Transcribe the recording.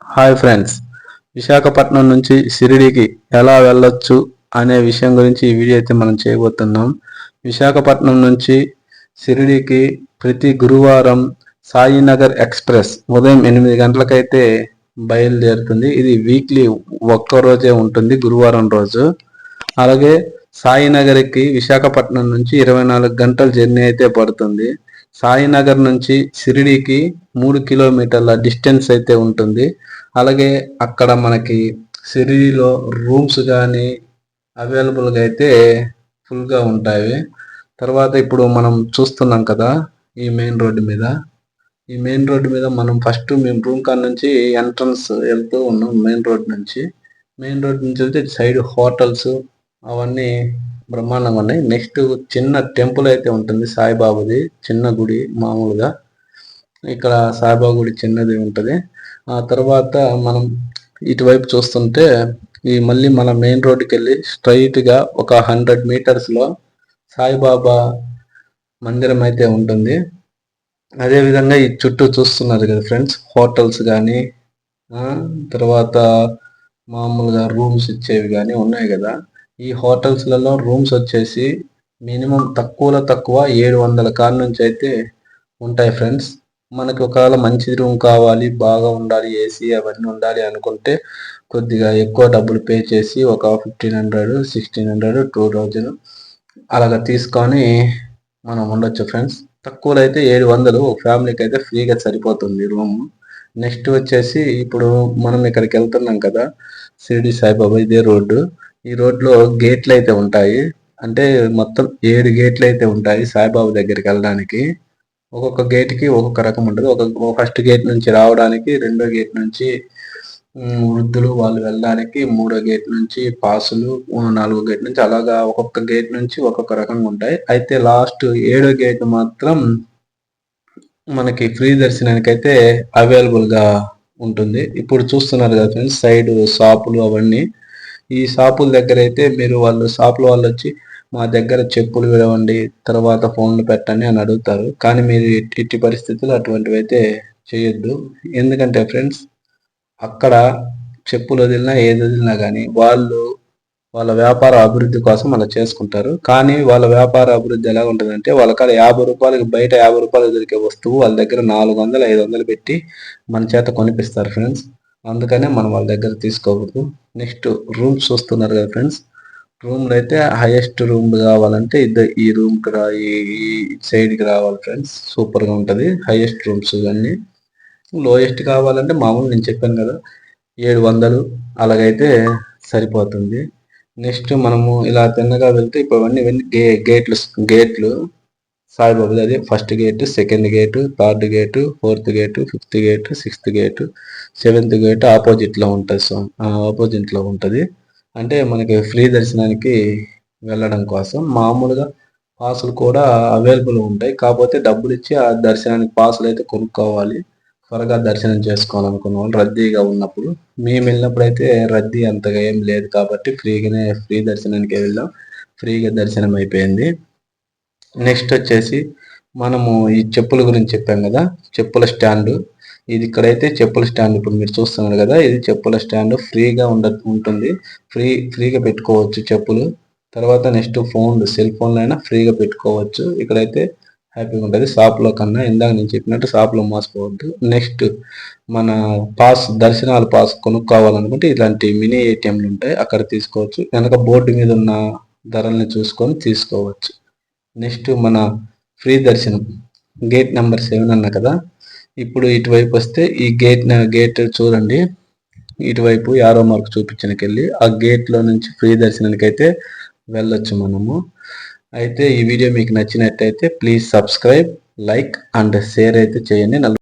Hi friends, Visakhapatnam నుంచి షిరిడీకి ఎలా వెళ్ళొచ్చు అనే విషయం గురించి ఈ వీడియో అయితే మనం చేయబోతున్నాం. విశాఖపట్నం నుంచి షిరిడీకి ప్రతి గురువారం సాయినగర్ ఎక్స్ప్రెస్ ఉదయం 8 గంటలకైతే బయలుదేరుతుంది. ఇది వీక్లీ ఒక్కరోజే ఉంటుంది, గురువారం రోజు. అలాగే సాయినగర్కి విశాఖపట్నం నుంచి 24 గంటల జర్నీ అయితే పడుతుంది. సాయినగర్ నుంచి షిరిడీకి 3 కిలోమీటర్ల డిస్టెన్స్ అయితే ఉంటుంది. అలాగే అక్కడ మనకి షిరిడీలో రూమ్స్ కానీ అవైలబుల్గా అయితే ఫుల్గా ఉంటాయి. తర్వాత ఇప్పుడు మనం చూస్తున్నాం కదా, ఈ మెయిన్ రోడ్డు మీద మనం ఫస్ట్ మేము రూమ్ కాడ నుంచి ఎంట్రన్స్ వెళ్తూ ఉన్నాం. మెయిన్ రోడ్ నుంచి వెళ్తే సైడ్ హోటల్స్ అవన్నీ బ్రహ్మాండంగా ఉన్నాయి. నెక్స్ట్ చిన్న టెంపుల్ అయితే ఉంటుంది, సాయిబాబాది చిన్న గుడి. మామూలుగా ఇక్కడ సాయిబాబా గుడి చిన్నది ఉంటుంది. ఆ తర్వాత మనం ఇటువైపు చూస్తుంటే మళ్ళీ మన మెయిన్ రోడ్డుకి వెళ్ళి స్ట్రైట్గా ఒక 100 మీటర్స్లో సాయిబాబా మందిరం అయితే ఉంటుంది. అదేవిధంగా ఈ చుట్టూ చూస్తున్నారు కదా ఫ్రెండ్స్, హోటల్స్ కానీ తర్వాత మామూలుగా రూమ్స్ ఇచ్చేవి కానీ ఉన్నాయి కదా. ఈ హోటల్స్లలో రూమ్స్ వచ్చేసి మినిమం తక్కువలో తక్కువ 700 కాడ నుంచి అయితే ఉంటాయి ఫ్రెండ్స్. మనకి ఒకవేళ మంచి రూమ్ కావాలి, బాగా ఉండాలి, ఏసీ అవన్నీ ఉండాలి అనుకుంటే కొద్దిగా ఎక్కువ డబ్బులు పే చేసి ఒక 1500, 1600, 2000 అలాగా తీసుకొని మనం ఉండొచ్చు ఫ్రెండ్స్. తక్కువలో అయితే 700 ఫ్యామిలీకి అయితే ఫ్రీగా సరిపోతుంది రూమ్. నెక్స్ట్ వచ్చేసి ఇప్పుడు మనం ఇక్కడికి వెళ్తున్నాం కదా, షిరిడి సాయిబాబా, ఇదే రోడ్డు. ఈ రోడ్లో గేట్లు అయితే ఉంటాయి. అంటే మొత్తం 7 గేట్లు అయితే ఉంటాయి సాయిబాబా దగ్గరికి వెళ్ళడానికి. ఒక్కొక్క గేట్కి ఒక్కొక్క రకం ఉంటుంది. ఫస్ట్ గేట్ నుంచి రావడానికి, రెండో గేట్ నుంచి వృద్ధులు వాళ్ళు వెళ్ళడానికి, మూడో గేట్ నుంచి పాసులు, నాలుగో గేట్ నుంచి అలాగా ఒక్కొక్క గేట్ నుంచి ఒక్కొక్క రకంగా ఉంటాయి. అయితే లాస్ట్ 7వ గేట్ మాత్రం మనకి ఫ్రీ దర్శనానికి అయితే అవైలబుల్గా ఉంటుంది. ఇప్పుడు చూస్తున్నారు కదా ఫ్రెండ్స్, సైడ్ షాపులు అవన్నీ. ఈ షాపుల దగ్గర అయితే మీరు షాపుల వాళ్ళు వచ్చి మా దగ్గర చెప్పులు విడవండి, తర్వాత ఫోన్లు పెట్టండి అని అడుగుతారు. కానీ మీరు ఇట్టి పరిస్థితులు అటువంటివి అయితే చేయొద్దు. ఎందుకంటే ఫ్రెండ్స్, అక్కడ చెప్పులు వదిలినా ఏది వదిలినా కానీ వాళ్ళ వ్యాపార అభివృద్ధి కోసం అలా చేసుకుంటారు. కానీ వాళ్ళ వ్యాపార అభివృద్ధి ఎలా ఉంటుందంటే, వాళ్ళ కాడ 50 రూపాయలకి, బయట 50 రూపాయలు దొరికే వస్తువు వాళ్ళ దగ్గర 400, 500 పెట్టి మన చేత కొనిపిస్తారు ఫ్రెండ్స్. అందుకనే మనం వాళ్ళ దగ్గర తీసుకోకూడదు. నెక్స్ట్ రూమ్స్ చూస్తున్నారు కదా ఫ్రెండ్స్, రూమ్లు అయితే హైయెస్ట్ రూమ్ కావాలంటే ఈ రూమ్కి ఈ సైడ్కి రావాలి ఫ్రెండ్స్. సూపర్గా ఉంటుంది హైయెస్ట్ రూమ్స్ అన్నీ. లోయెస్ట్ కావాలంటే మామూలు నేను చెప్పాను కదా 700 అలాగైతే సరిపోతుంది. నెక్స్ట్ మనము ఇలా తిన్నగా వెళ్తే ఇప్పుడు అవన్నీ గేట్లు సాయిబాబు. అదే first gate, second gate, third gate, fourth gate, fifth gate, sixth gate, 7th gate ఆపోజిట్లో ఉంటుంది. అంటే మనకి ఫ్రీ దర్శనానికి వెళ్ళడం కోసం మామూలుగా పాసులు కూడా అవైలబుల్ ఉంటాయి. కాకపోతే డబ్బులు ఇచ్చి ఆ దర్శనానికి పాసులు అయితే కొనుక్కోవాలి, త్వరగా దర్శనం చేసుకోవాలనుకున్న వాళ్ళు రద్దీగా ఉన్నప్పుడు. మేము వెళ్ళినప్పుడు అయితే రద్దీ అంతగా ఏం లేదు కాబట్టి ఫ్రీ దర్శనానికి వెళ్ళాం. ఫ్రీగా దర్శనం అయిపోయింది. నెక్స్ట్ వచ్చేసి మనము ఈ చెప్పుల గురించి చెప్పాం కదా, చెప్పుల స్టాండ్. ఇక్కడైతే చెప్పుల స్టాండ్ ఇప్పుడు మీరు చూస్తున్నారు కదా, ఇది చెప్పుల స్టాండ్ ఫ్రీగా ఉంటుంది. ఫ్రీగా పెట్టుకోవచ్చు చెప్పులు. తర్వాత నెక్స్ట్ సెల్ ఫోన్లు అయినా ఫ్రీగా పెట్టుకోవచ్చు. ఇక్కడైతే హ్యాపీగా ఉంటుంది. షాప్లో కన్నా ఇందాక నేను చెప్పినట్టు షాప్లో మోసపోవద్దు. నెక్స్ట్ మన దర్శనాల పాస్ కొనుక్కోవాలనుకుంటే ఇలాంటి మినీ ఏటీఎంలు ఉంటాయి, అక్కడ తీసుకోవచ్చు. వెనక బోర్డు మీద ఉన్న ధరల్ని చూసుకొని తీసుకోవచ్చు. నెక్స్ట్ మన ఫ్రీ దర్శనం గేట్ నెంబర్ 7 అన్నా కదా. ఇప్పుడు ఇటువైపు వస్తే ఈ గేట్ చూడండి, ఇటువైపు యారో మార్క్ చూపించడానికి ఆ గేట్లో నుంచి ఫ్రీ దర్శనానికి అయితే వెళ్ళొచ్చు మనము. అయితే ఈ వీడియో మీకు నచ్చినట్టయితే please subscribe, like and share అయితే చేయండి.